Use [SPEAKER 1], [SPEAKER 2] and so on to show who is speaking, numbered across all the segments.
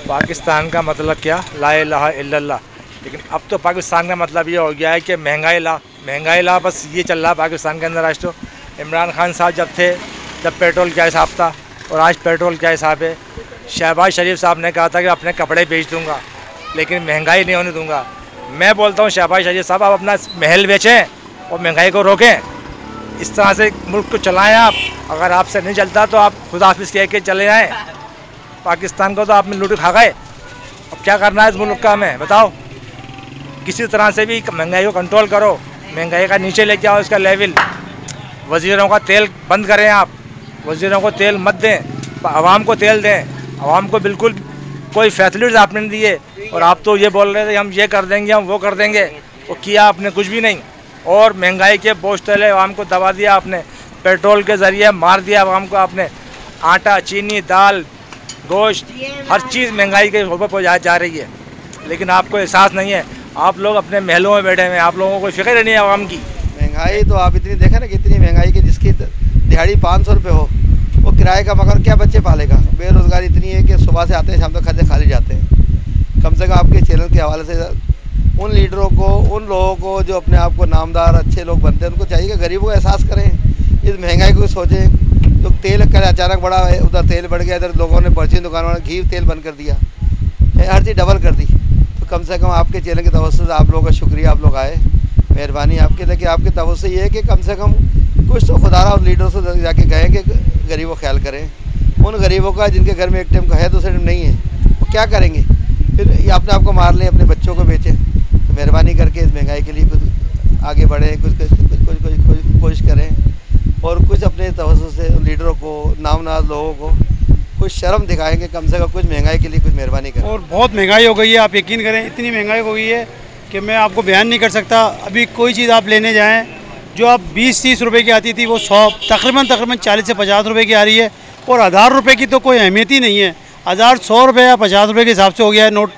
[SPEAKER 1] पाकिस्तान का मतलब क्या, ला इलाहा इल्लल्लाह। लेकिन अब तो पाकिस्तान का मतलब ये हो गया है कि महंगाई ला, बस ये चल रहा है पाकिस्तान के अंदर। आज तो इमरान खान साहब जब थे, जब पेट्रोल क्या हिसाब था और आज पेट्रोल क्या हिसाब है। शहबाज शरीफ साहब ने कहा था कि अपने कपड़े बेच दूंगा लेकिन महंगाई नहीं होने दूंगा। मैं बोलता हूँ शहबाज शरीफ साहब, आप अपना महल बेचें और महंगाई को रोकें। इस तरह से मुल्क को चलाएं आप। अगर आपसे नहीं चलता तो आप खुदा हाफिज़ कह के चले जाएँ। पाकिस्तान को तो आपने लूट खा गए, अब क्या करना है इस मुल्क का हमें बताओ। किसी तरह से भी महंगाई को कंट्रोल करो, महंगाई का नीचे लेके आओ इसका लेवल। वज़ीरों का तेल बंद करें आप, वज़ीरों को तेल मत दें, आवाम को तेल दें। आवाम को बिल्कुल कोई फैसिलिटीज आपने नहीं दिए और आप तो ये बोल रहे थे हम ये कर देंगे, हम वो कर देंगे, वो किया आपने कुछ भी नहीं। और महंगाई के बोझ तले आवाम को दबा दिया आपने, पेट्रोल के ज़रिए मार दिया आवाम को आपने। आटा, चीनी, दाल, गोश्त, हर चीज़ महंगाई के ऊपर पहुँचाई जा रही है, लेकिन आपको एहसास नहीं है। आप लोग अपने महलों में बैठे हुए हैं, आप लोगों को फिक्र नहीं है आवाम की।
[SPEAKER 2] महंगाई तो आप इतनी देखें ना कि इतनी महंगाई कि जिसकी दिहाड़ी 500 रुपये हो वो किराए का मकान क्या बच्चे पालेगा। बेरोज़गारी इतनी है कि सुबह से आते हैं शाम तक खर्चे खाली जाते हैं। कम से कम आपके चैनल के हवाले से उन लीडरों को, उन लोगों को जो अपने आप को नामदार अच्छे लोग बनते हैं, उनको चाहिए कि गरीबों को एहसास करें, इस महंगाई को सोचें। जो तेल का अचानक बढ़ा है, उधर तेल बढ़ गया, इधर लोगों ने पर्ची दुकानों ने घी तेल बंद कर दिया, हर चीज़ डबल कर दी। तो कम से कम आपके चैनल के तवज्जो से आप लोगों का शुक्रिया, आप लोग आए, मेहरबानी आपके। लेकिन आपके तवज्जो से ये है कि कम से कम कुछ तो खुदारा और लीडरों से जाके कहें कि गरीबों ख्याल करें। उन गरीबों का जिनके घर में एक टाइम का है दूसरे टाइम नहीं है, वो क्या करेंगे फिर? ये अपने आप को मार लें, अपने बच्चों को बेचें। तो मेहरबानी करके इस महंगाई के लिए कुछ आगे बढ़ें, कुछ कोशिश करें और कुछ अपने तवज्जो से लीडरों को, नामनाज लोगों को कुछ शर्म दिखाएंगे, कम से कम कुछ महंगाई के लिए कुछ मेहरबानी करें।
[SPEAKER 3] और बहुत महंगाई हो गई है, आप यकीन करें इतनी महंगाई हो गई है कि मैं आपको बयान नहीं कर सकता। अभी कोई चीज़ आप लेने जाएं जो आप 20-30 रुपए की आती थी वो 100 तकरीबन 40 से 50 रुपए की आ रही है। और 1000 रुपये की तो कोई अहमियत ही नहीं है। 1000 100 रुपये या 50 रुपये के हिसाब से हो गया है नोट।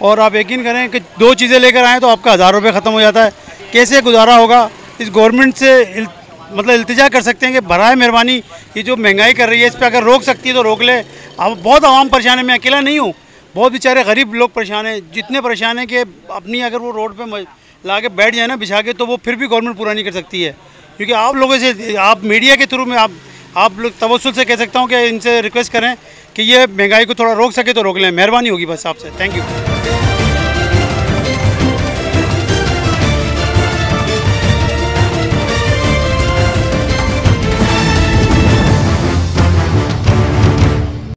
[SPEAKER 3] और आप यकीन करें कि 2 चीज़ें लेकर आएँ तो आपका 1000 रुपये ख़त्म हो जाता है। कैसे गुजारा होगा? इस गवर्नमेंट से मतलब इल्तिजा कर सकते हैं कि बराए मेहरबानी ये जो महंगाई कर रही है इस पर अगर रोक सकती है तो रोक ले। अब बहुत आवाम परेशान है, मैं अकेला नहीं हूँ, बहुत बेचारे गरीब लोग परेशान हैं। जितने परेशान हैं कि अपनी अगर वो रोड पे ला के बैठ जाए ना बिछा के, तो वो फिर भी गवर्नमेंट पूरा नहीं कर सकती है। क्योंकि आप लोगों से, आप मीडिया के थ्रू में आप लोग तवज्जुल से कह सकता हूँ कि इनसे रिक्वेस्ट करें कि ये महंगाई को थोड़ा रोक सके तो रोक लें। मेहरबानी होगी बस आपसे। Thank you.